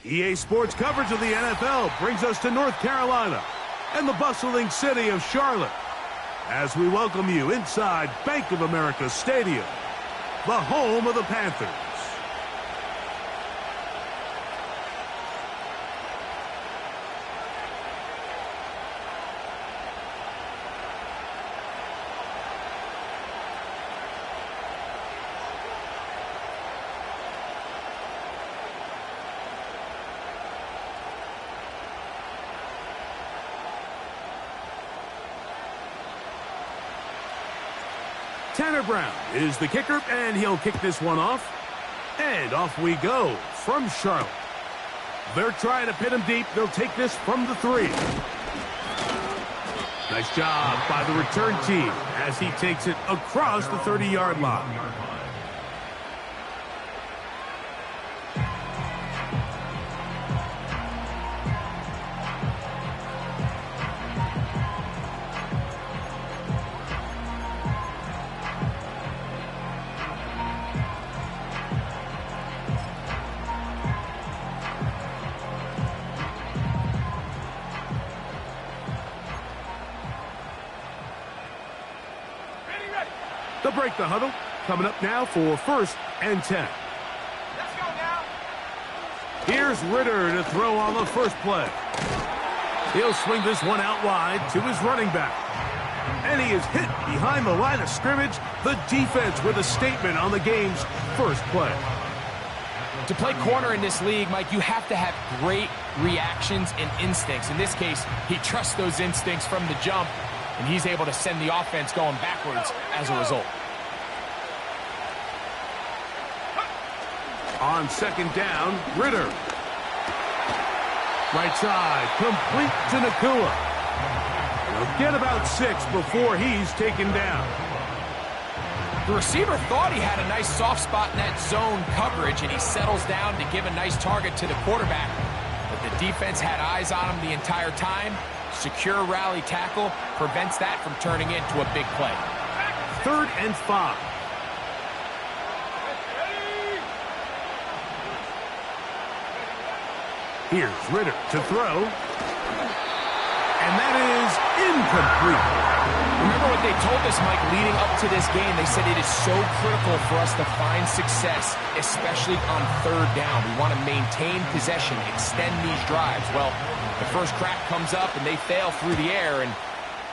EA Sports coverage of the NFL brings us to North Carolina and the bustling city of Charlotte as we welcome you inside Bank of America Stadium, the home of the Panthers. Tanner Brown is the kicker, and he'll kick this one off. And off we go from Charlotte. They're trying to pit him deep. They'll take this from the 3. Nice job by the return team as he takes it across the 30-yard line. They'll break the huddle. Coming up now for 1st and 10. Let's go now. Here's Ritter to throw on the first play. He'll swing this one out wide to his running back. And he is hit behind the line of scrimmage. The defense with a statement on the game's first play. To play corner in this league, Mike, you have to have great reactions and instincts. In this case, he trusts those instincts from the jump, and he's able to send the offense going backwards as a result. On 2nd down, Ritter. Right side, complete to Nacua. He'll get about 6 before he's taken down. The receiver thought he had a nice soft spot in that zone coverage, and he settles down to give a nice target to the quarterback. But the defense had eyes on him the entire time. Secure rally tackle prevents that from turning into a big play. 3rd and 5. Here's Ritter to throw. And that is incomplete. Remember what they told us, Mike, leading up to this game. They said it is so critical for us to find success, especially on 3rd down. We want to maintain possession, extend these drives. Well, the first crack comes up and they fail through the air, and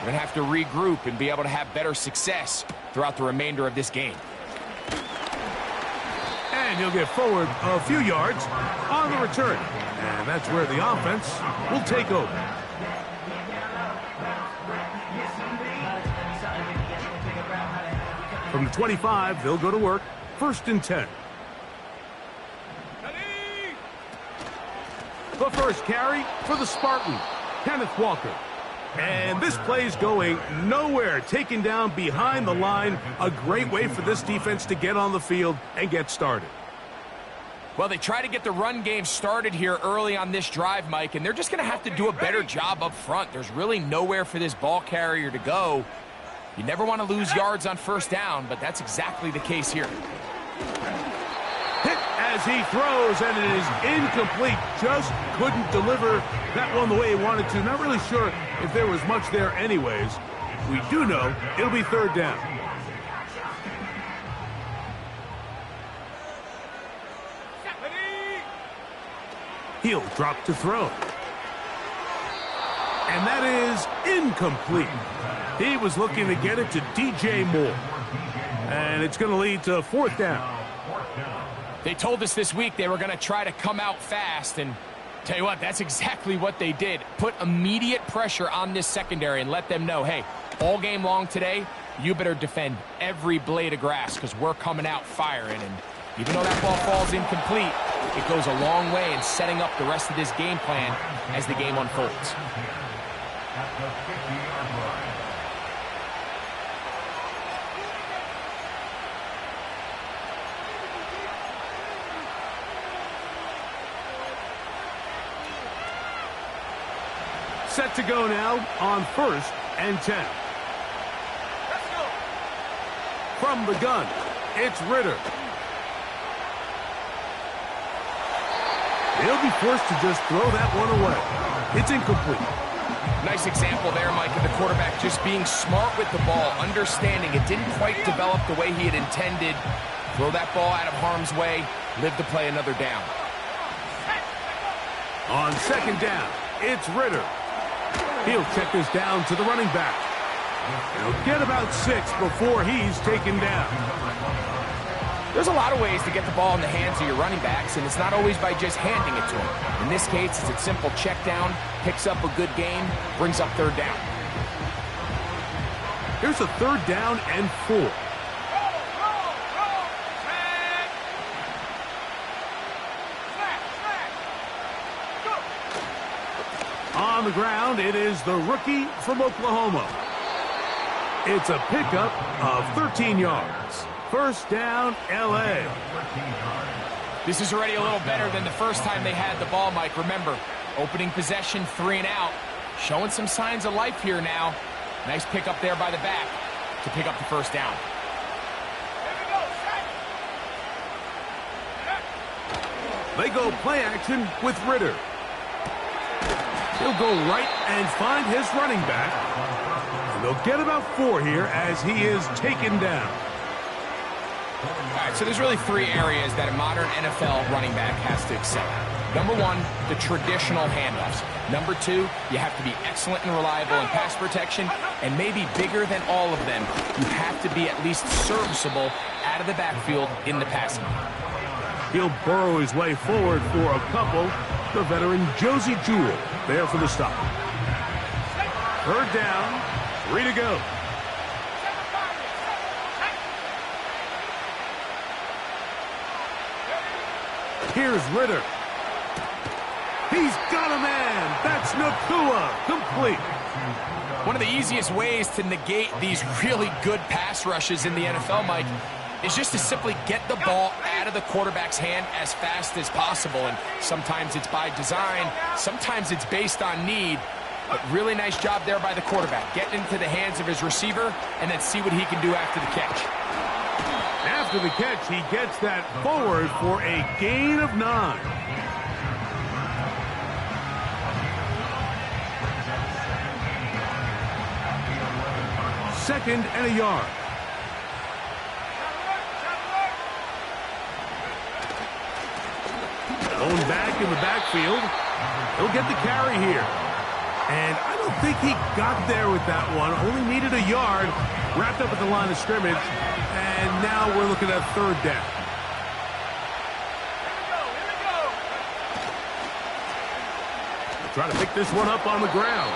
we're going to have to regroup and be able to have better success throughout the remainder of this game. And he'll get forward a few yards on the return. And that's where the offense will take over. From the 25, they'll go to work. 1st and 10. The first carry for the Spartan, Kenneth Walker. And this play's going nowhere, taken down behind the line. A great way for this defense to get on the field and get started. Well, they try to get the run game started here early on this drive, Mike, and they're just going to have to do a better job up front. There's really nowhere for this ball carrier to go. You never want to lose yards on 1st down, but that's exactly the case here. Hit as he throws, and it is incomplete. Just couldn't deliver that one the way he wanted to. Not really sure if there was much there anyways. We do know it'll be 3rd down. He'll drop to throw. And that is incomplete. He was looking to get it to DJ Moore. And it's going to lead to 4th down. They told us this week they were going to try to come out fast, and tell you what, that's exactly what they did. Put immediate pressure on this secondary and let them know, hey, all game long today, you better defend every blade of grass because we're coming out firing. And even though that ball falls incomplete, it goes a long way in setting up the rest of this game plan as the game unfolds. Set to go now on 1st and 10. Let's go. From the gun, it's Ritter. He'll be forced to just throw that one away. It's incomplete. Nice example there, Mike, of the quarterback just being smart with the ball, understanding it didn't quite develop the way he had intended. Throw that ball out of harm's way, live to play another down. On second down, it's Ridder. He'll check this down to the running back. He'll get about 6 before he's taken down. There's a lot of ways to get the ball in the hands of your running backs, and it's not always by just handing it to them. In this case, it's a simple check down, picks up a good gain, brings up third down. Here's a third down and 4. On the ground, it is the rookie from Oklahoma. It's a pickup of 13 yards. First down, L.A. This is already a little better than the first time they had the ball, Mike. Remember, opening possession, 3 and out. Showing some signs of life here now. Nice pickup there by the back to pick up the first down. They go play action with Ridder. He'll go right and find his running back. And they'll get about 4 here as he is taken down. All right, so there's really 3 areas that a modern NFL running back has to excel at. Number 1, the traditional handoffs. Number 2, you have to be excellent and reliable in pass protection. And maybe bigger than all of them, you have to be at least serviceable out of the backfield in the passing game. He'll burrow his way forward for a couple. The veteran Josey Jewell there for the stop. Third down, 3 to go. Here's Ridder. He's got a man. That's Nacua. Complete. One of the easiest ways to negate these really good pass rushes in the NFL, Mike, is just to simply get the ball out of the quarterback's hand as fast as possible. And sometimes it's by design, sometimes it's based on need. But really nice job there by the quarterback. Getting into the hands of his receiver and then see what he can do after the catch. After the catch, he gets that forward for a gain of 9. Second and a yard. Going back in the backfield. He'll get the carry here. And I don't think he got there with that one. Only needed a yard. Wrapped up at the line of scrimmage. And now we're looking at third down. Trying to pick this one up on the ground.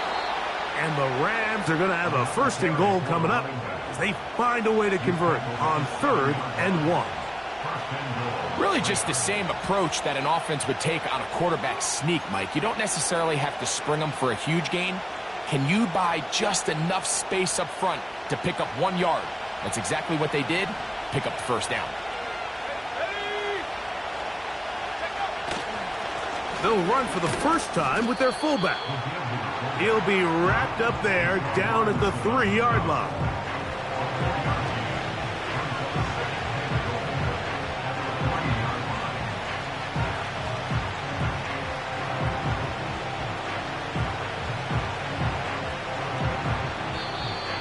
And the Rams are going to have a first and goal coming up as they find a way to convert on 3rd and 1. Really just the same approach that an offense would take on a quarterback sneak, Mike. You don't necessarily have to spring them for a huge gain. Can you buy just enough space up front to pick up 1 yard? That's exactly what they did. Pick up the first down. They'll run for the first time with their fullback. He'll be wrapped up there down at the 3-yard line.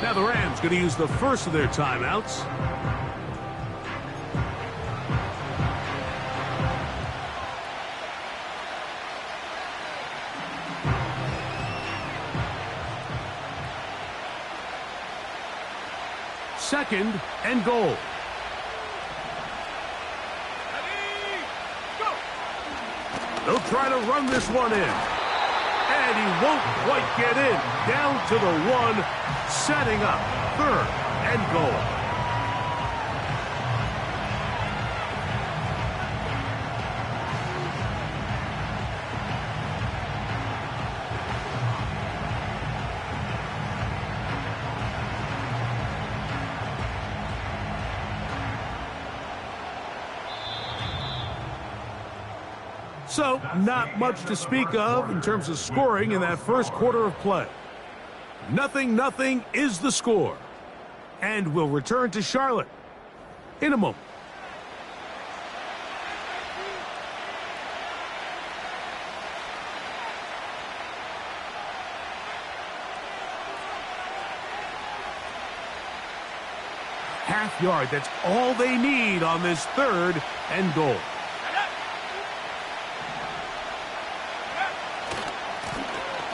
Now the Rams going to use the first of their timeouts. Second and goal. They'll try to run this one in. And he won't quite get in. Down to the 1, setting up 3rd and goal. So, not much to speak of in terms of scoring in that first quarter of play. 0-0 is the score. And we'll return to Charlotte in a moment. Half yard, that's all they need on this 3rd and goal.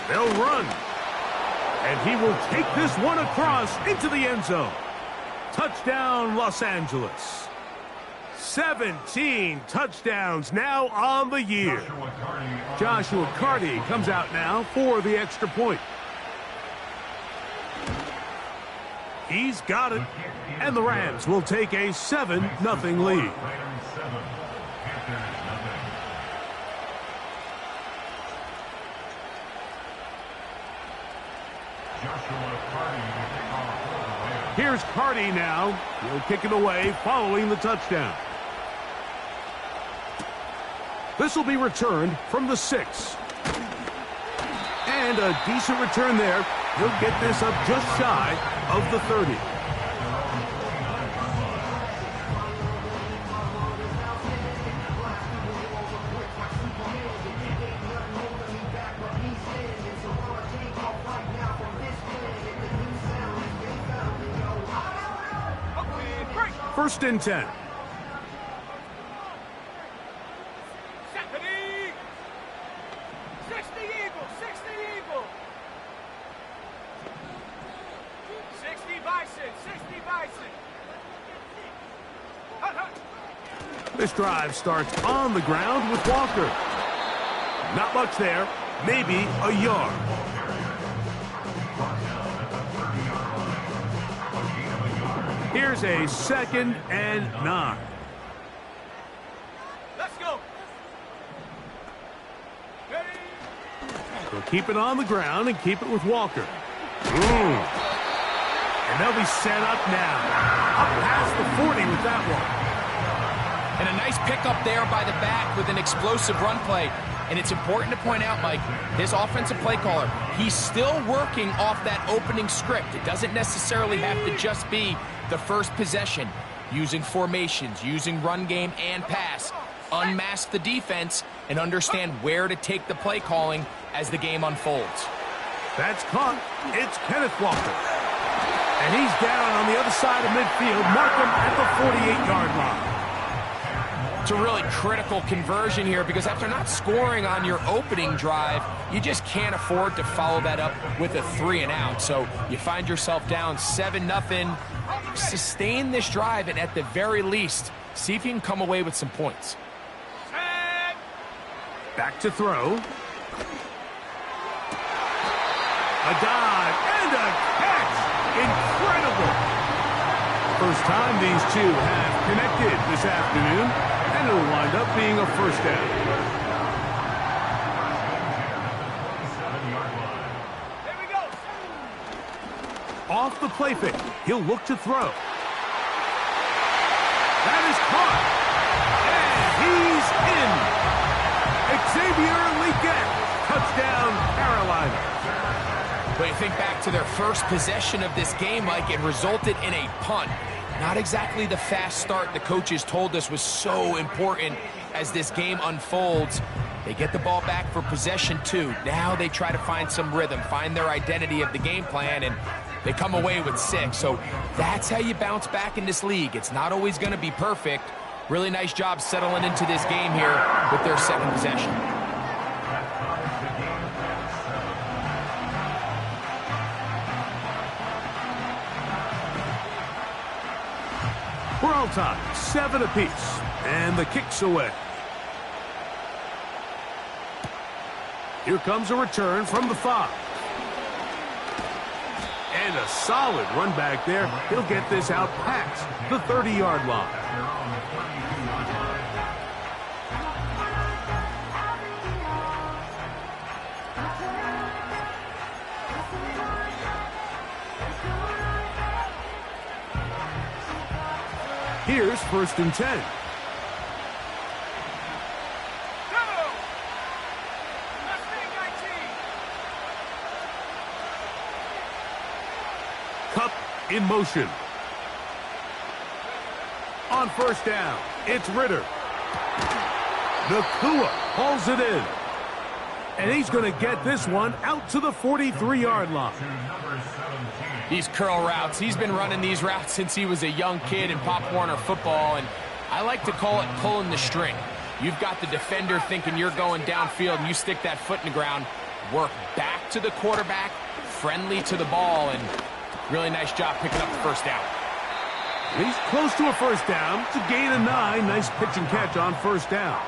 They'll run. And he will take this one across into the end zone. Touchdown, Los Angeles. 17 touchdowns now on the year. Joshua Carty comes out now for the extra point. He's got it. And the Rams will take a 7-0 lead. Here's Carty now. He'll kick it away following the touchdown. This will be returned from the 6. And a decent return there. He'll get this up just shy of the 30. First and 10. This drive starts on the ground with Walker. Not much there, maybe a yard. Here's a 2nd and 9. Let's go. They'll keep it on the ground and keep it with Walker. And they'll be set up now. Up past the 40 with that one. And a nice pickup there by the back with an explosive run play. And it's important to point out, Mike, this offensive play caller, he's still working off that opening script. It doesn't necessarily have to just be the first possession. Using formations, using run game and pass. Unmask the defense and understand where to take the play calling as the game unfolds. That's caught. It's Kenneth Walker. And he's down on the other side of midfield. Mark him at the 48-yard line. It's a really critical conversion here because after not scoring on your opening drive, you just can't afford to follow that up with a 3 and out. So you find yourself down 7-0. Sustain this drive and at the very least, see if you can come away with some points. Back to throw. A dive and a catch. Incredible. First time these two have connected this afternoon, and it'll wind up being a first down. Here we go. Off the play fake, he'll look to throw. That is caught. And he's in. Xavier Legette. Touchdown, Carolina. But you think back to their first possession of this game, Mike, it resulted in a punt. Not exactly the fast start the coaches told us was so important as this game unfolds. They get the ball back for possession 2. Now they try to find some rhythm, find their identity of the game plan, and they come away with 6. So that's how you bounce back in this league. It's not always going to be perfect. Really nice job settling into this game here with their second possession. We're all tied, 7 apiece, and the kick's away. Here comes a return from the 5. And a solid run back there. He'll get this out past the 30-yard line. Here's first and 10. Go. Let's make 19. Cup in motion. On first down, it's Ritter. Nacua hauls it in. And he's going to get this one out to the 43-yard line. These curl routes, he's been running these routes since he was a young kid in Pop Warner football, and I like to call it pulling the string. You've got the defender thinking you're going downfield, and you stick that foot in the ground, work back to the quarterback, friendly to the ball, and really nice job picking up the first down. He's close to a first down. It's a gain of 9. Nice pitch and catch on first down.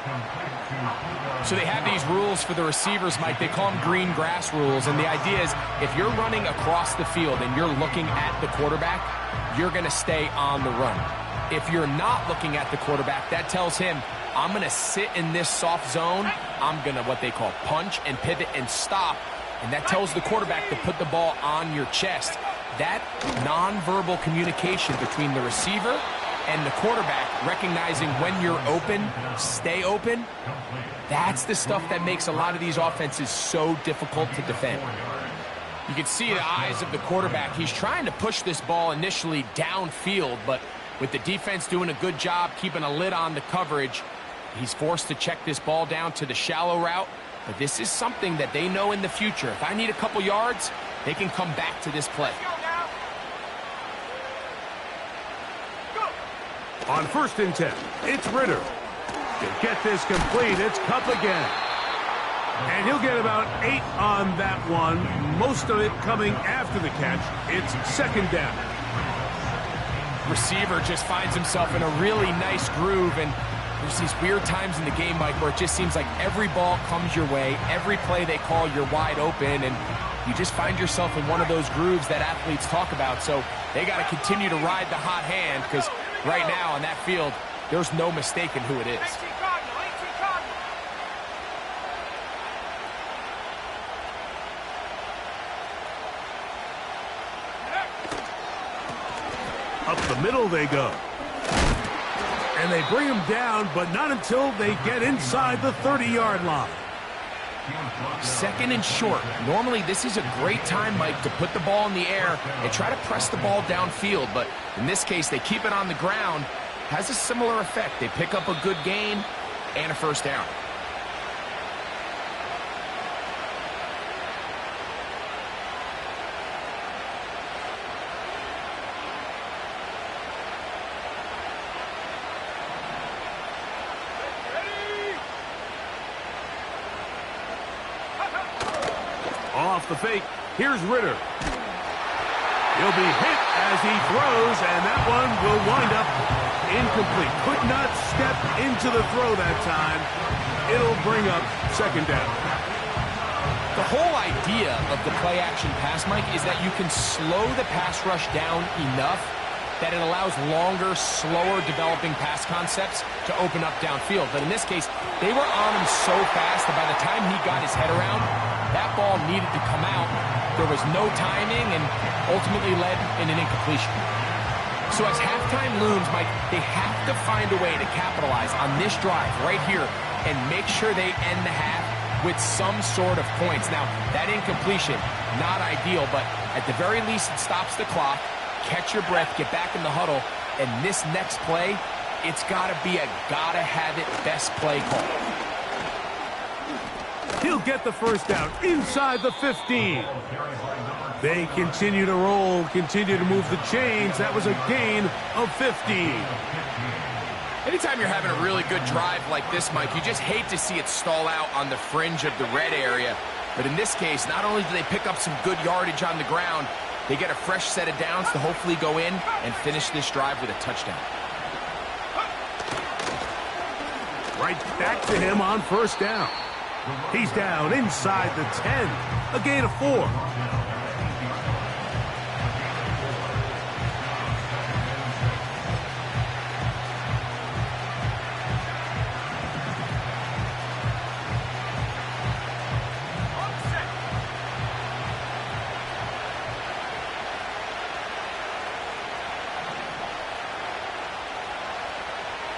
So they have these rules for the receivers, Mike. They call them green grass rules. And the idea is if you're running across the field and you're looking at the quarterback, you're going to stay on the run. If you're not looking at the quarterback, that tells him, I'm going to sit in this soft zone. I'm going to what they call punch and pivot and stop. And that tells the quarterback to put the ball on your chest. That nonverbal communication between the receiver and the quarterback, recognizing when you're open, stay open, that's the stuff that makes a lot of these offenses so difficult to defend. You can see the eyes of the quarterback. He's trying to push this ball initially downfield, but with the defense doing a good job keeping a lid on the coverage, he's forced to check this ball down to the shallow route. But this is something that they know in the future. If I need a couple yards, they can come back to this play. On 1st and 10, it's Ridder. To get this complete, it's Kupp again. And he'll get about 8 on that one, most of it coming after the catch. It's 2nd down. Receiver just finds himself in a really nice groove, and there's these weird times in the game, Mike, where it just seems like every ball comes your way, every play they call, you're wide open, and you just find yourself in one of those grooves that athletes talk about. So they got to continue to ride the hot hand, because right now on that field, there's no mistaking who it is. Up the middle they go. And they bring him down, but not until they get inside the 30-yard line. 2nd and short. Normally, this is a great time, Mike, to put the ball in the air and try to press the ball downfield. But in this case, they keep it on the ground. Has a similar effect. They pick up a good gain and a first down. Off the fake, here's Ridder. He'll be hit as he throws, and that one will wind up incomplete. Could not step into the throw that time. It'll bring up 2nd down. The whole idea of the play-action pass, Mike, is that you can slow the pass rush down enough that it allows longer, slower developing pass concepts to open up downfield. But in this case, they were on him so fast that by the time he got his head around, that ball needed to come out. There was no timing and ultimately led in an incompletion. So as halftime looms, Mike, they have to find a way to capitalize on this drive right here and make sure they end the half with some sort of points. Now, that incompletion, not ideal, but at the very least it stops the clock. Catch your breath, get back in the huddle, and this next play, it's got to be a gotta-have-it best play call. He'll get the first down inside the 15. They continue to roll, continue to move the chains. That was a gain of 15. Anytime you're having a really good drive like this, Mike, you just hate to see it stall out on the fringe of the red area. But in this case, not only do they pick up some good yardage on the ground, they get a fresh set of downs to hopefully go in and finish this drive with a touchdown. Right back to him on 1st down. He's down inside the 10. A gain of 4.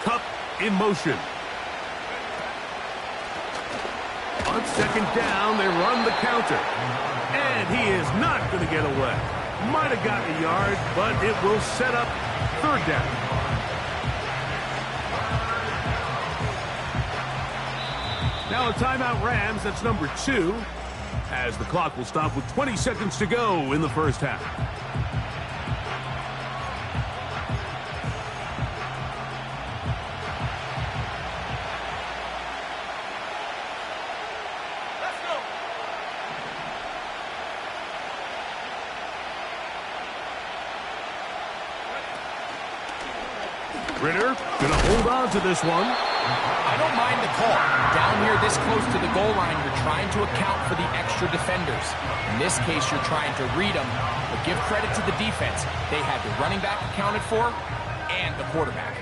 Kupp in motion. On 2nd down, they run the counter. And he is not going to get away. Might have gotten a yard, but it will set up 3rd down. Now a timeout Rams, that's number 2, as the clock will stop with 20 seconds to go in the first half. Let's go. Ritter gonna hold on to this one. I don't mind the call. Down here this close to the goal line, you're trying to account for the extra defenders. In this case, you're trying to read them, but give credit to the defense. They had the running back accounted for and the quarterback.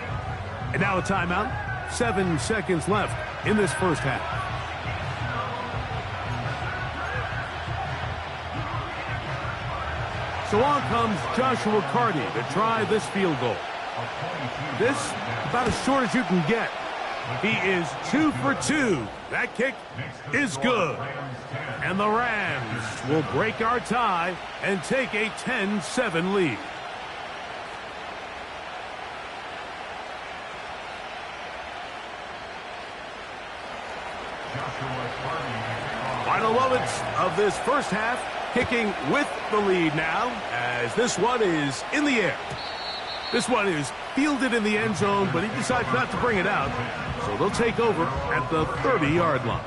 And now a timeout. 7 seconds left in this first half. So on comes Joshua Carty to try this field goal. This, about as short as you can get. He is 2 for 2. That kick is good. And the Rams will break our tie and take a 10-7 lead. Final moments of this first half, kicking with the lead now, as this one is in the air. This one is fielded in the end zone, but he decides not to bring it out, so they'll take over at the 30-yard line.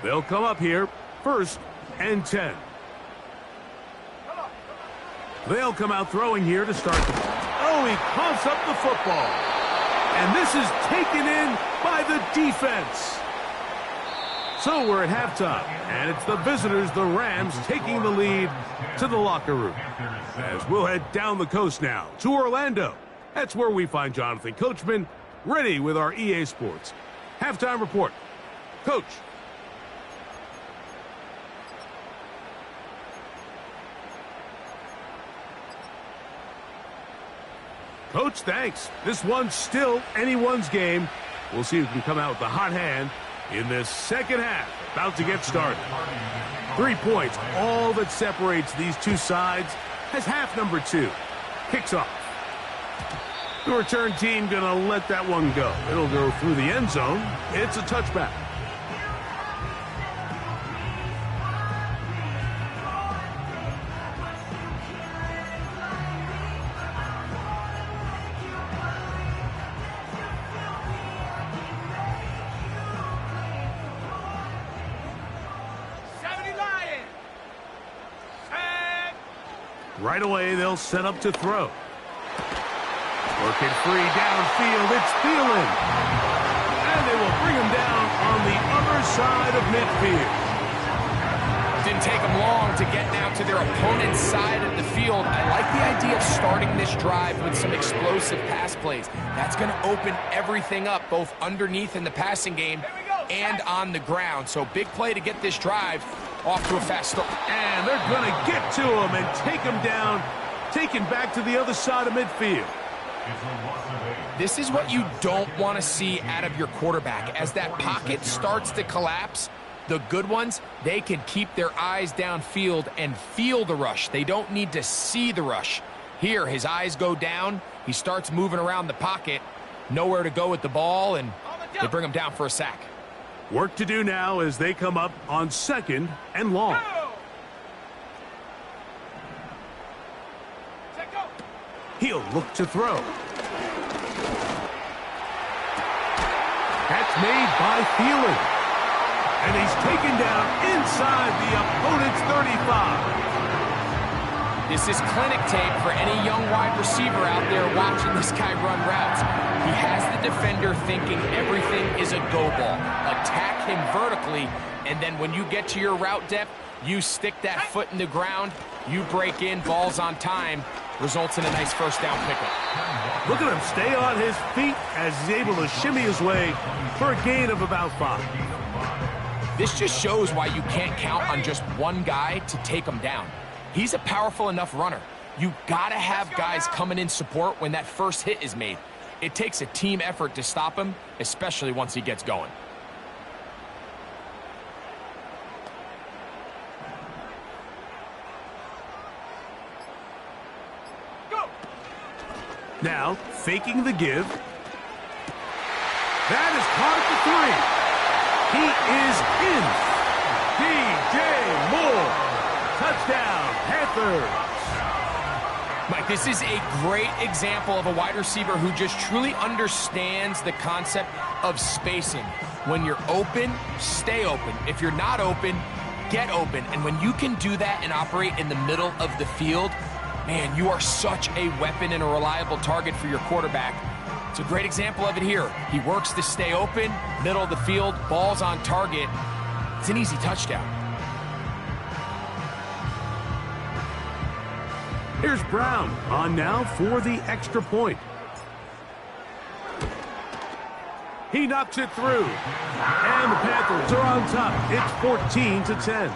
They'll come up here, 1st and 10. They'll come out throwing here to start the ball. Oh, he coughs up the football. And this is taken in by the defense. So we're at halftime, and it's the visitors, the Rams, taking the lead to the locker room. As we'll head down the coast now to Orlando. That's where we find Jonathan Coachman, ready with our EA Sports halftime report. Coach. Coach, thanks. This one's still anyone's game. We'll see who can come out with the hot hand in this second half. About to get started. 3 points, all that separates these two sides, as half number 2 kicks off. The return team gonna let that one go. It'll go through the end zone. It's a touchback. Right away, they'll set up to throw. Working free downfield, it's Thielen. And they will bring him down on the other side of midfield. Didn't take them long to get now to their opponent's side of the field. I like the idea of starting this drive with some explosive pass plays. That's going to open everything up, both underneath in the passing game and on the ground. So big play to get this drive off to a fast start. And they're going to get to him and take him down, taken back to the other side of midfield. This is what you don't want to see out of your quarterback. As that pocket starts to collapse, the good ones, they can keep their eyes downfield and feel the rush. They don't need to see the rush. Here, his eyes go down. He starts moving around the pocket. Nowhere to go with the ball, and they bring him down for a sack. Work to do now as they come up on 2nd and long. He'll look to throw. Catch made by Thielen. And he's taken down inside the opponent's 35. This is clinic tape for any young wide receiver out there watching this guy run routes. He has the defender thinking everything is a go ball. Attack him vertically, and then when you get to your route depth, you stick that foot in the ground, you break in, balls on time, results in a nice first down pickup. Look at him stay on his feet as he's able to shimmy his way for a gain of about 5. This just shows why you can't count on just one guy to take him down. He's a powerful enough runner. You gotta have guys coming in support when that first hit is made. It takes a team effort to stop him, especially once he gets going. Now, faking the give. That is caught at the 3. He is in. DJ Moore. Touchdown, Panthers. Mike, this is a great example of a wide receiver who just truly understands the concept of spacing. When you're open, stay open. If you're not open, get open. And when you can do that and operate in the middle of the field, man, you are such a weapon and a reliable target for your quarterback. It's a great example of it here. He works to stay open, middle of the field, ball's on target. It's an easy touchdown. Here's Brown on now for the extra point. He knocks it through. And the Panthers are on top. It's 14-10.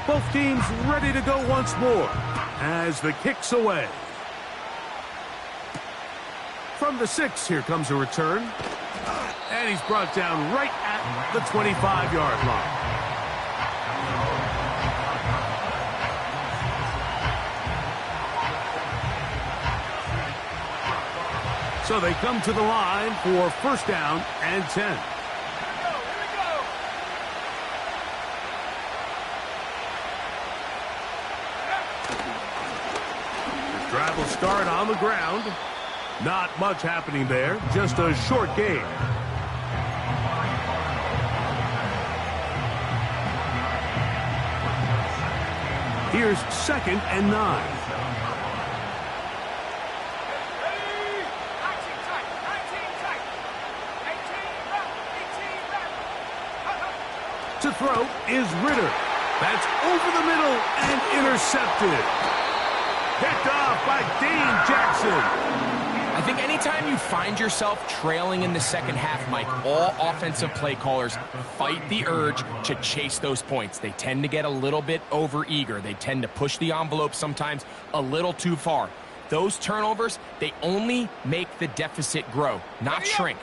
Both teams ready to go once more as the kick's away. From the 6, here comes a return. And he's brought down right at the 25-yard line. So they come to the line for first down and 10. Drive will start on the ground. Not much happening there, just a short game. Here's 2nd and 9. To throw is Ritter. That's over the middle and intercepted. Picked off by Dane Jackson. I think anytime you find yourself trailing in the second half, Mike, all offensive play callers fight the urge to chase those points. They tend to get a little bit overeager. They tend to push the envelope sometimes a little too far. Those turnovers, they only make the deficit grow, not shrink.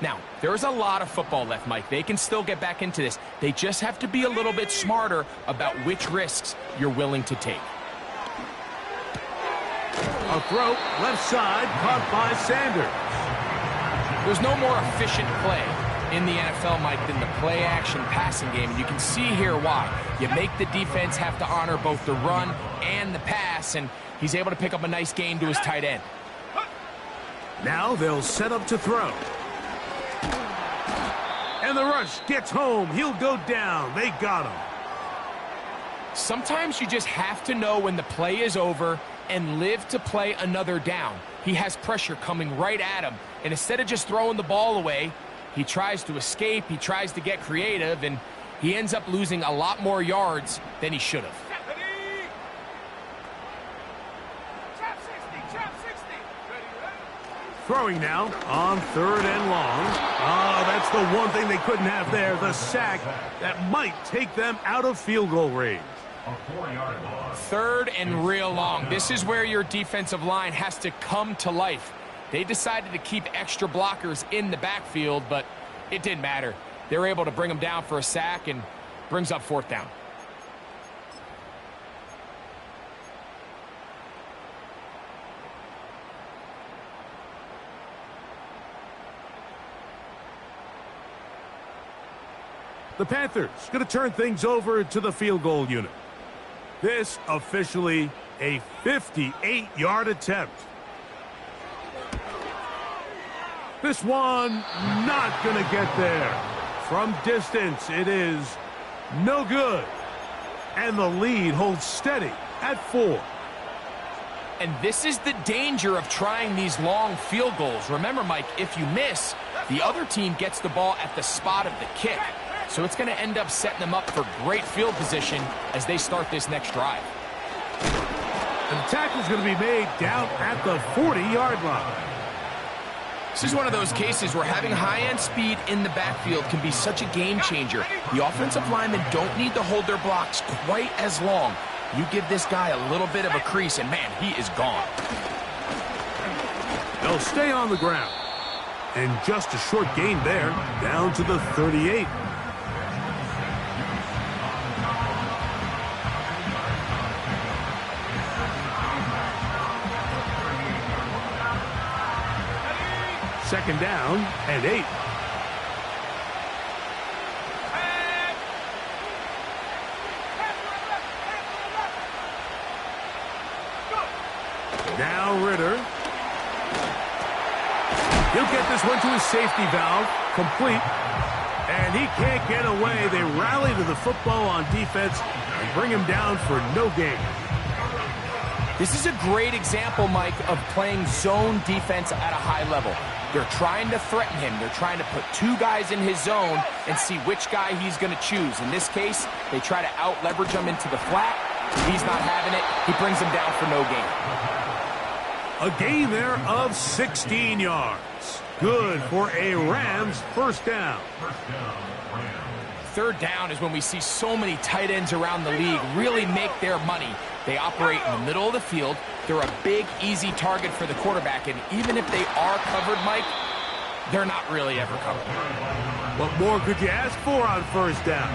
Now, there's a lot of football left, Mike. They can still get back into this. They just have to be a little bit smarter about which risks you're willing to take. A throw, left side, caught by Sanders. There's no more efficient play in the NFL, Mike, than the play-action passing game. And you can see here why. You make the defense have to honor both the run and the pass, and he's able to pick up a nice gain to his tight end. Now they'll set up to throw. And the rush gets home. He'll go down. They got him. Sometimes you just have to know when the play is over and live to play another down. He has pressure coming right at him, and instead of just throwing the ball away, he tries to escape, he tries to get creative, and he ends up losing a lot more yards than he should have. Throwing now on 3rd and long. Oh, that's the one thing they couldn't have there, the sack that might take them out of field goal range. 3rd and real long. This is where your defensive line has to come to life. They decided to keep extra blockers in the backfield, but it didn't matter. They were able to bring them down for a sack and brings up 4th down. The Panthers going to turn things over to the field goal unit. This officially a 58-yard attempt. This one not going to get there. From distance, it is no good. And the lead holds steady at 4. And this is the danger of trying these long field goals. Remember, Mike, if you miss, the other team gets the ball at the spot of the kick. So it's going to end up setting them up for great field position as they start this next drive. And the tackle's going to be made down at the 40-yard line. This is one of those cases where having high-end speed in the backfield can be such a game changer. The offensive linemen don't need to hold their blocks quite as long. You give this guy a little bit of a crease, and man, he is gone. They'll stay on the ground. And just a short gain there, down to the 38. Second down and 8. Now Ritter. He'll get this one to his safety valve, complete. And he can't get away. They rally to the football on defense and bring him down for no gain. This is a great example, Mike, of playing zone defense at a high level. They're trying to threaten him. They're trying to put 2 guys in his zone and see which guy he's going to choose. In this case, they try to out-leverage him into the flat. He's not having it. He brings him down for no gain. A gain there of 16 yards. Good for a Rams first down. Third down is when we see so many tight ends around the league really make their money. They operate in the middle of the field. They're a big, easy target for the quarterback. And even if they are covered, Mike, they're not really ever covered. What more could you ask for on first down?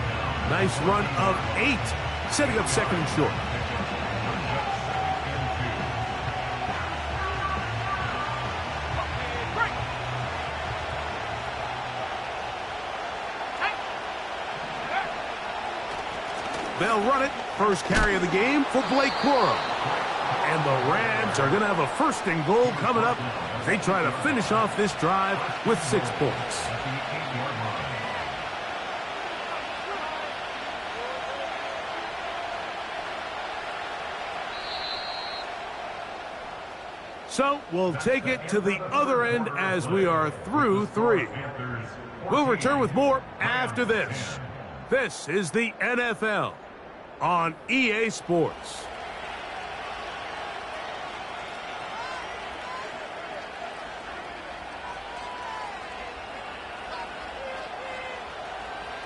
Nice run of 8, setting up second and short. They'll run it. First carry of the game for Blake Corum. And the Rams are going to have a first and goal coming up. They try to finish off this drive with 6 points. So we'll take it to the other end as we are through 3. We'll return with more after this. This is the NFL on EA Sports.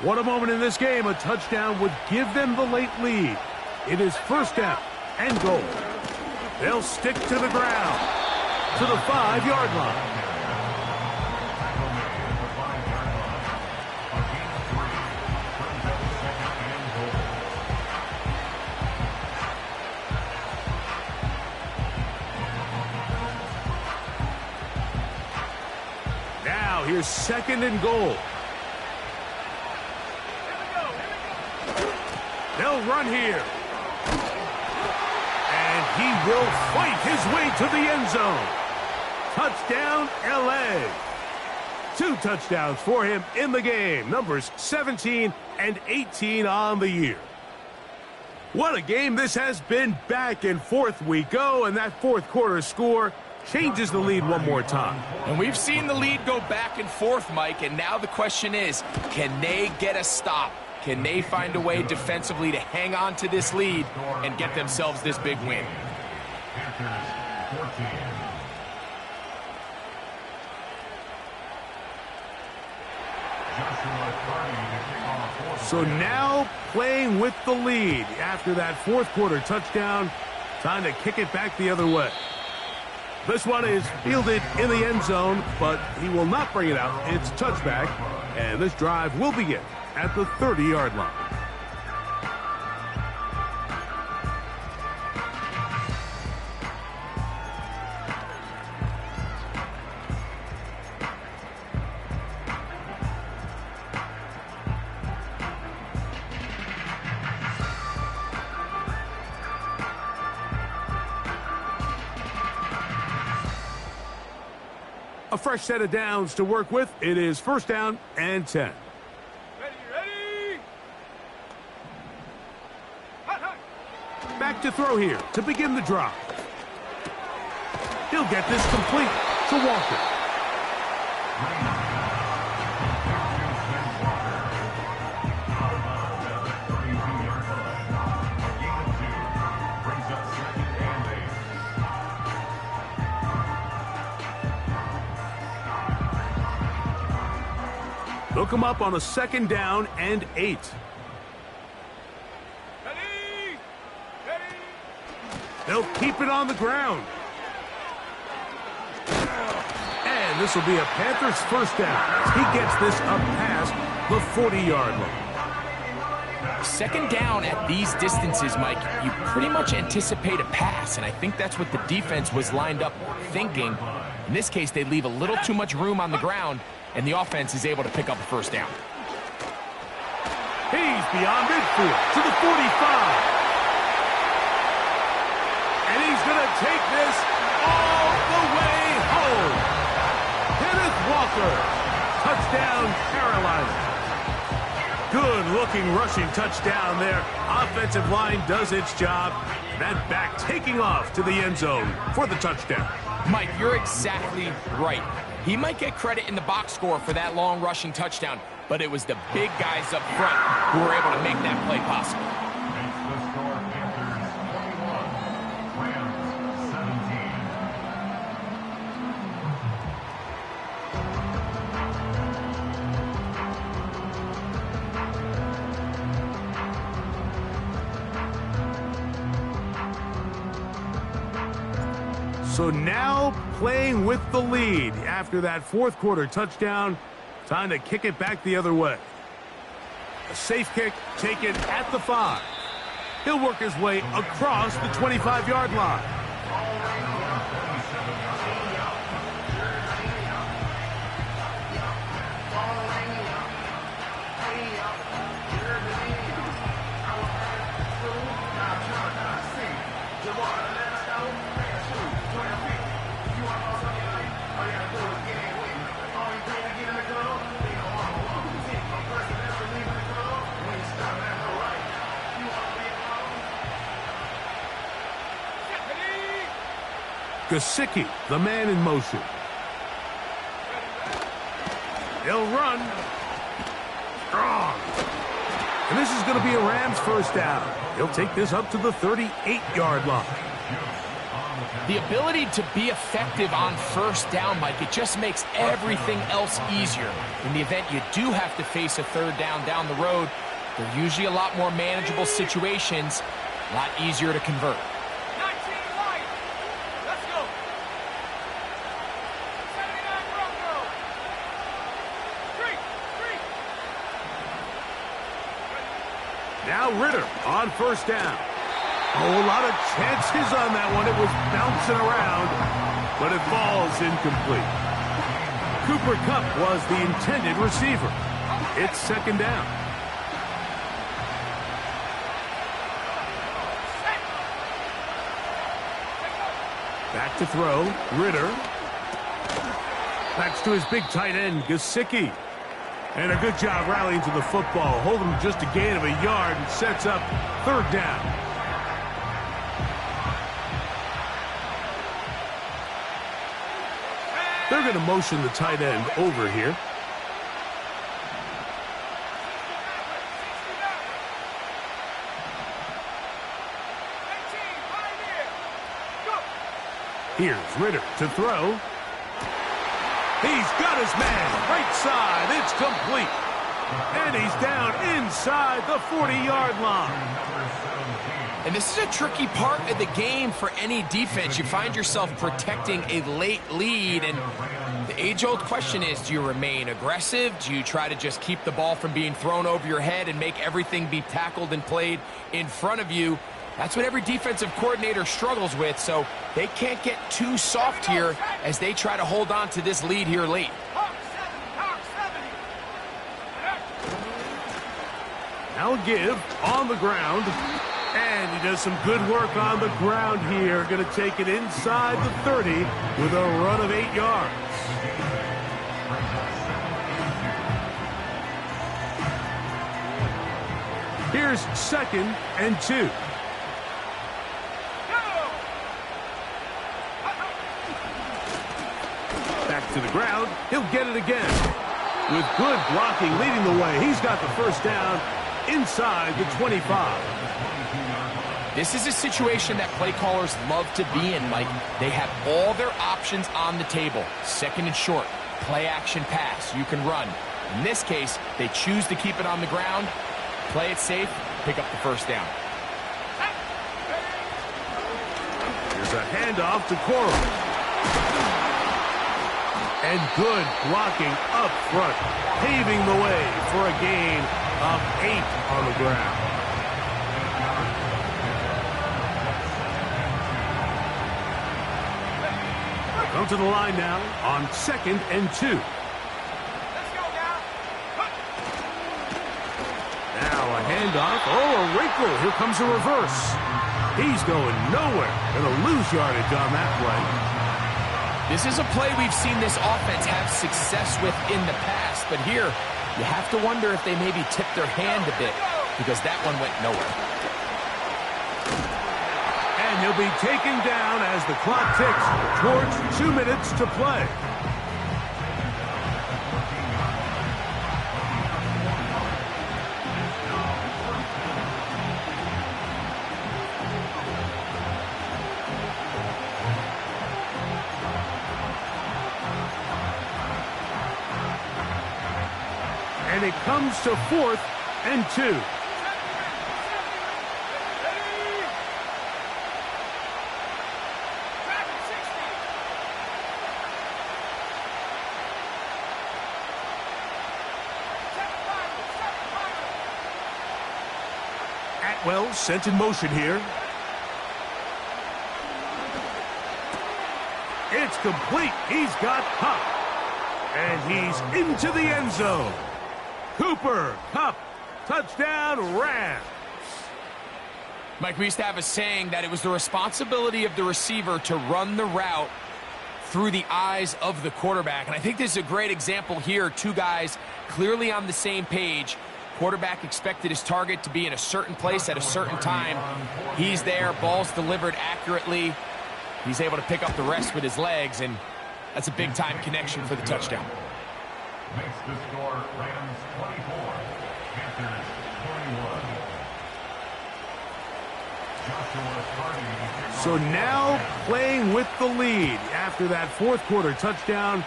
What a moment in this game. A touchdown would give them the late lead. It is first down and goal. They'll stick to the ground to the 5-yard line. Here's second and goal. They'll run here. And he will fight his way to the end zone. Touchdown, LA. 2 touchdowns for him in the game. Numbers 17 and 18 on the year. What a game this has been. Back and forth we go, and that fourth quarter score changes the lead one more time. And we've seen the lead go back and forth, Mike, and now the question is, can they get a stop? Can they find a way defensively to hang on to this lead and get themselves this big win? So now playing with the lead after that fourth quarter touchdown, time to kick it back the other way. This one is fielded in the end zone, but he will not bring it out. It's touchback, and this drive will begin at the 30-yard line. A fresh set of downs to work with. It is first down and 10. Ready. Back to throw here to begin the drive. He'll get this complete to Walker. They'll come up on a second down and 8. Ready. They'll keep it on the ground. And this will be a Panthers first down. He gets this up past the 40-yard line. Second down at these distances, Mike, you pretty much anticipate a pass, and I think that's what the defense was lined up thinking. In this case, they leave a little too much room on the ground, and the offense is able to pick up a first down. He's beyond midfield to the 45. And he's going to take this all the way home. Kenneth Walker. Touchdown, Carolina. Good-looking rushing touchdown there. Offensive line does its job. That back taking off to the end zone for the touchdown. Mike, you're exactly right. He might get credit in the box score for that long rushing touchdown, but it was the big guys up front who were able to make that play possible. So now playing with the lead after that fourth quarter touchdown. Time to kick it back the other way. A safe kick taken at the 5. He'll work his way across the 25-yard line. Gesicki, the man in motion. They'll run. Strong. And this is going to be a Rams first down. He'll take this up to the 38-yard line. The ability to be effective on first down, Mike, it just makes everything else easier. In the event you do have to face a third down down the road, they're usually a lot more manageable situations, a lot easier to convert. Now Ritter on first down. Oh, a lot of chances on that one. It was bouncing around, but it falls incomplete. Cooper Kupp was the intended receiver. It's second down. Back to throw. Ritter. Backs to his big tight end, Gesicki. And a good job rallying to the football. Holding just a gain of a yard and sets up third down. They're going to motion the tight end over here. Here's Ritter to throw. He's got his man. Right side. It's complete. And he's down inside the 40-yard line. And this is a tricky part of the game for any defense. You find yourself protecting a late lead, and the age-old question is, do you remain aggressive? Do you try to just keep the ball from being thrown over your head and make everything be tackled and played in front of you? That's what every defensive coordinator struggles with, so they can't get too soft here as they try to hold on to this lead here late. Now give on the ground. And he does some good work on the ground here. Going to take it inside the 30 with a run of 8 yards. Here's 2nd and 2. Back to the ground. He'll get it again. With good blocking leading the way. He's got the first down inside the 25. This is a situation that play callers love to be in, Mike. They have all their options on the table. Second and short, play action pass. You can run. In this case, they choose to keep it on the ground, play it safe, pick up the first down. handoff to Corum. And good blocking up front, paving the way for a gain of 8 on the ground. Come to the line now on 2nd and 2. Let's go now. Now a handoff. Oh, a wrinkle. Here comes a reverse. He's going nowhere. Gonna lose yardage on that play. This is a play we've seen this offense have success with in the past, but here you have to wonder if they maybe tipped their hand a bit because that one went nowhere. And he'll be taken down as the clock ticks towards 2 minutes to play. And it comes to 4th and 2. Atwell sent in motion here. It's complete. He's got Kupp. And he's into the end zone. Cooper Kupp, touchdown Rams. Mike, we used to have a saying that it was the responsibility of the receiver to run the route through the eyes of the quarterback. And I think this is a great example here. Two guys clearly on the same page. Quarterback expected his target to be in a certain place at a certain time. He's there, ball's delivered accurately. He's able to pick up the rest with his legs, and that's a big-time connection for the touchdown. Makes the score Rams 24, Panthers 21. So now playing with the lead after that fourth quarter touchdown.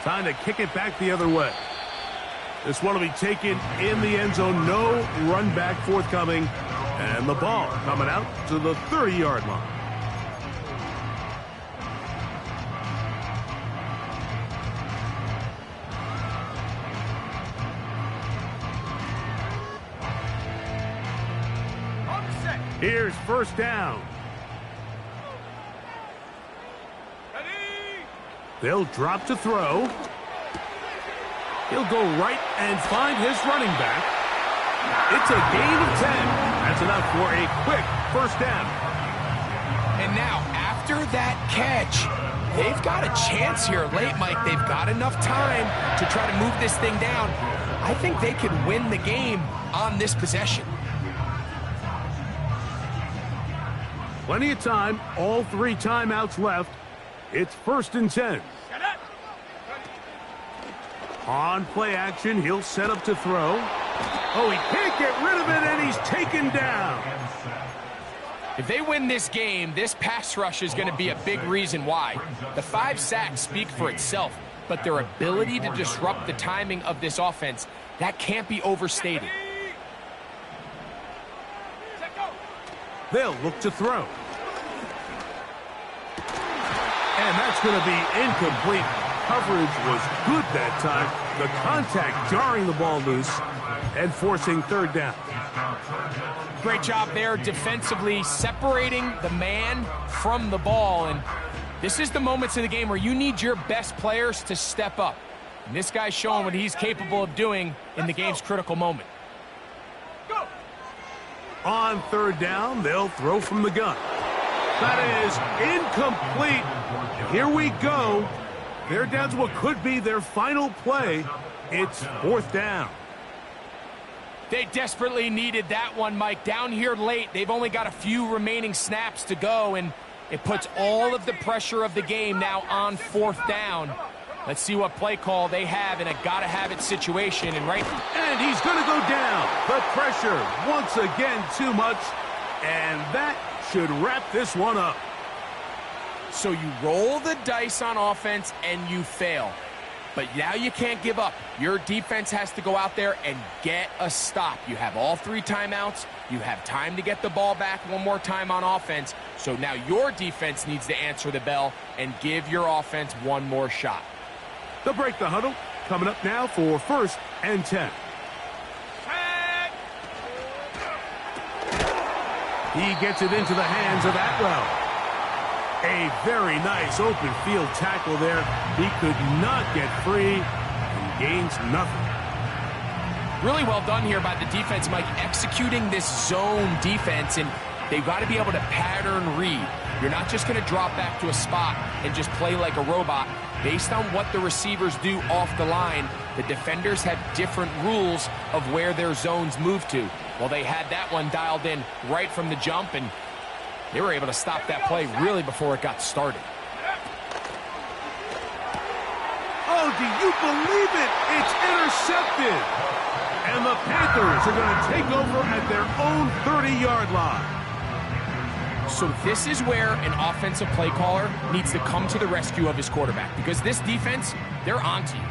Time to kick it back the other way. This one will be taken in the end zone. No run back forthcoming. And the ball coming out to the 30-yard line. Here's first down. Ready? They'll drop to throw. He'll go right and find his running back. It's a gain of 10. That's enough for a quick first down. And now, after that catch, they've got a chance here late, Mike. They've got enough time to try to move this thing down. I think they could win the game on this possession. Plenty of time, all 3 timeouts left. It's 1st and 10. On play action, he'll set up to throw. Oh, he can't get rid of it, and he's taken down. If they win this game, this pass rush is going to be a big reason why. The 5 sacks speak for itself, but their ability to disrupt the timing of this offense, that can't be overstated. They'll look to throw. And that's going to be incomplete. Coverage was good that time. The contact jarring the ball loose and forcing third down. Great job there defensively, separating the man from the ball. And this is the moments of the game where you need your best players to step up. And this guy's showing what he's capable of doing in the game's critical moment. On third down, they'll throw from the gun. That is incomplete. And here we go. They're down to what could be their final play. It's 4th down. They desperately needed that one, Mike. Down here late, they've only got a few remaining snaps to go, and it puts all of the pressure of the game now on 4th down. Let's see what play call they have in a gotta-have-it situation. And he's going to go down. The pressure, once again, too much. And that should wrap this one up. So you roll the dice on offense and you fail. But now you can't give up. Your defense has to go out there and get a stop. You have all 3 timeouts. You have time to get the ball back one more time on offense, so now your defense needs to answer the bell and give your offense one more shot. They'll break the huddle. Coming up now for 1st and 10. He gets it into the hands of Atwell. A very nice open field tackle there. He could not get free and gains nothing. Really well done here by the defense, Mike, executing this zone defense, and they've got to be able to pattern read. You're not just going to drop back to a spot and just play like a robot. Based on what the receivers do off the line, the defenders have different rules of where their zones move to. Well, they had that one dialed in right from the jump, and they were able to stop that play really before it got started. Oh, do you believe it? It's intercepted. And the Panthers are going to take over at their own 30-yard line. So this is where an offensive play caller needs to come to the rescue of his quarterback, because this defense, they're onto you.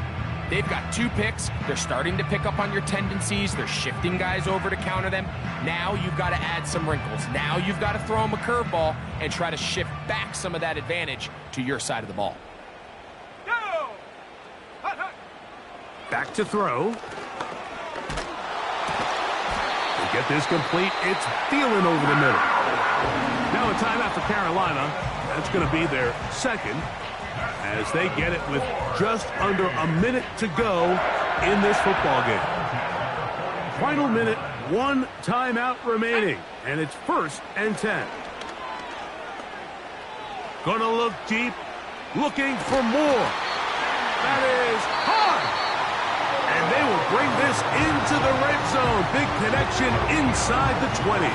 They've got 2 picks. They're starting to pick up on your tendencies. They're shifting guys over to counter them. Now you've got to add some wrinkles. Now you've got to throw them a curveball and try to shift back some of that advantage to your side of the ball. Back to throw. To get this complete, it's Thielen over the middle. Now a timeout for Carolina. That's going to be their second, as they get it with just under a minute to go in this football game. Final minute, 1 timeout remaining, and it's 1st and 10. Gonna look deep, looking for more. That is hard. And they will bring this into the red zone. Big connection inside the 20.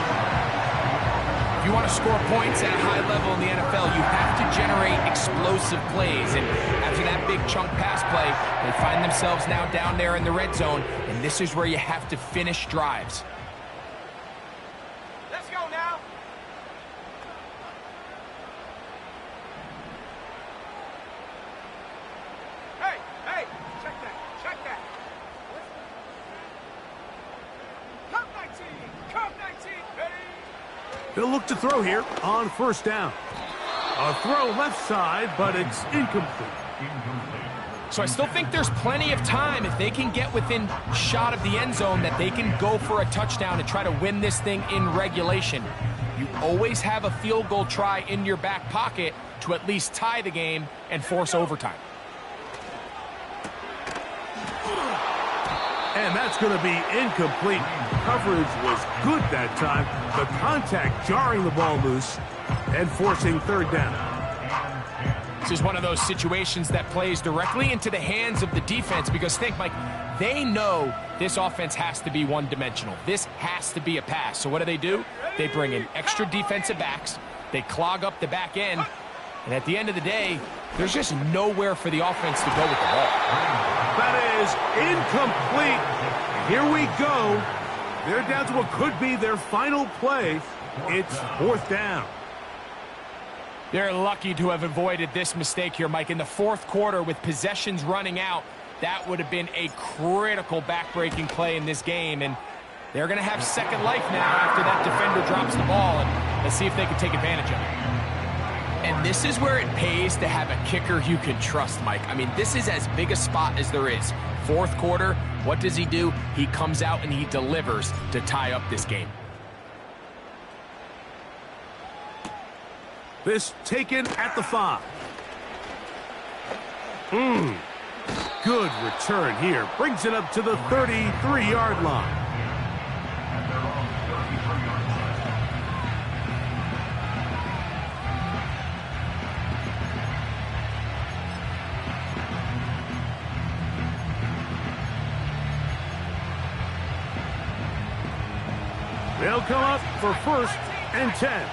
If you want to score points at a high level in the NFL, you have to generate explosive plays. And after that big chunk pass play, they find themselves now down there in the red zone. And this is where you have to finish drives. Let's go now. Hey, check that. Come 19, ready? They'll look to throw here on 1st down. A throw left side, but it's incomplete. So I still think there's plenty of time, if they can get within shot of the end zone, that they can go for a touchdown and try to win this thing in regulation. You always have a field goal try in your back pocket to at least tie the game and force overtime. And that's going to be incomplete. Coverage was good that time. The contact jarring the ball loose and forcing 3rd down. This is one of those situations that plays directly into the hands of the defense, because think, Mike, they know this offense has to be one-dimensional. This has to be a pass. So what do? They bring in extra defensive backs. They clog up the back end. And at the end of the day, there's just nowhere for the offense to go with the ball. That is incomplete. Here we go. They're down to what could be their final play. It's 4th down. They're lucky to have avoided this mistake here, Mike. In the 4th quarter, with possessions running out, that would have been a critical back-breaking play in this game. And they're going to have second life now after that defender drops the ball. And let's see if they can take advantage of it. And this is where it pays to have a kicker you can trust, Mike. I mean, this is as big a spot as there is. 4th quarter, what does he do? He comes out and he delivers to tie up this game. This taken at the 5. Good return here. Brings it up to the 33-yard line. They'll come up for 1st and 10.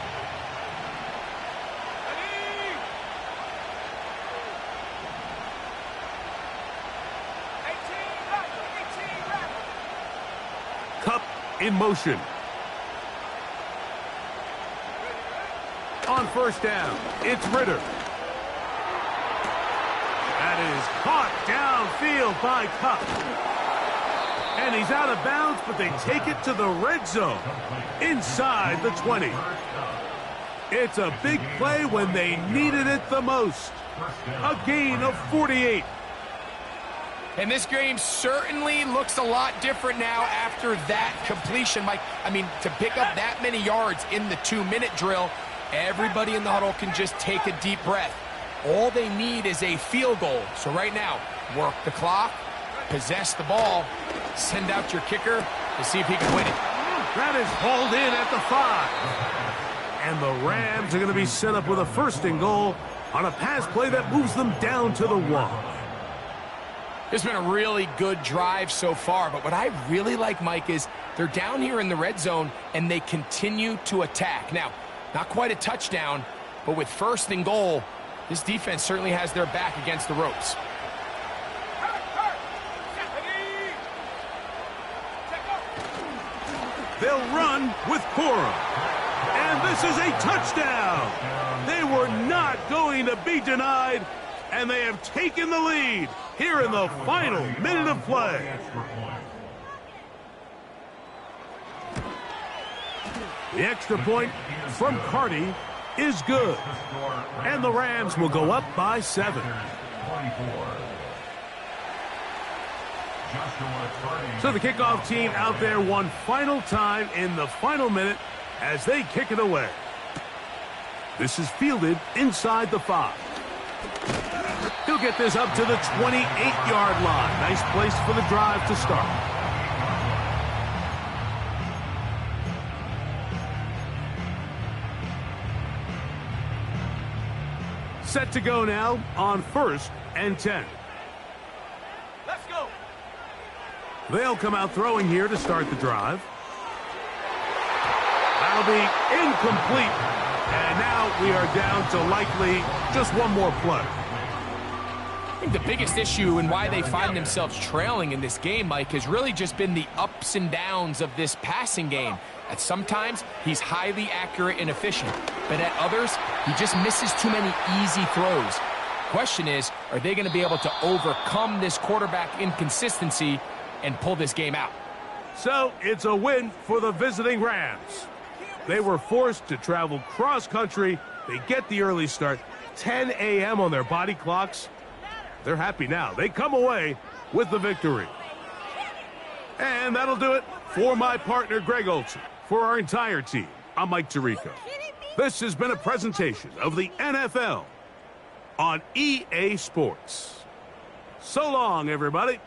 Kupp in motion. On 1st down, it's Ritter. That is caught downfield by Kupp. And he's out of bounds, but they take it to the red zone, inside the 20. It's a big play when they needed it the most. A gain of 48. And this game certainly looks a lot different now after that completion, Mike. I mean, to pick up that many yards in the 2-minute drill, everybody in the huddle can just take a deep breath. All they need is a field goal. So right now, work the clock, possess the ball, send out your kicker to see if he can win it. That is hauled in at the 5. And the Rams are going to be set up with a 1st and goal on a pass play that moves them down to the 1. It's been a really good drive so far, but what I really like, Mike, is they're down here in the red zone and they continue to attack. Now, not quite a touchdown, but with 1st and goal, this defense certainly has their back against the ropes. They'll run with Corum. And this is a touchdown. They were not going to be denied, and they have taken the lead here in the final minute of play. The extra point from Carty is good. And the Rams will go up by 7. So the kickoff team out there one final time in the final minute as they kick it away. This is fielded inside the 5. He'll get this up to the 28-yard line. Nice place for the drive to start. Set to go now on 1st and 10. Let's go. They'll come out throwing here to start the drive. That'll be incomplete. And now we are down to likely just one more play. I think the biggest issue and why they find themselves trailing in this game, Mike, has really just been the ups and downs of this passing game. At sometimes, he's highly accurate and efficient, but at others, he just misses too many easy throws. Question is, are they going to be able to overcome this quarterback inconsistency and pull this game out? So it's a win for the visiting Rams. They were forced to travel cross-country. They get the early start, 10 a.m. on their body clocks. They're happy now. They come away with the victory. And that'll do it for my partner, Greg Olson. For our entire team, I'm Mike Tirico. This has been a presentation of the NFL on EA Sports. So long, everybody.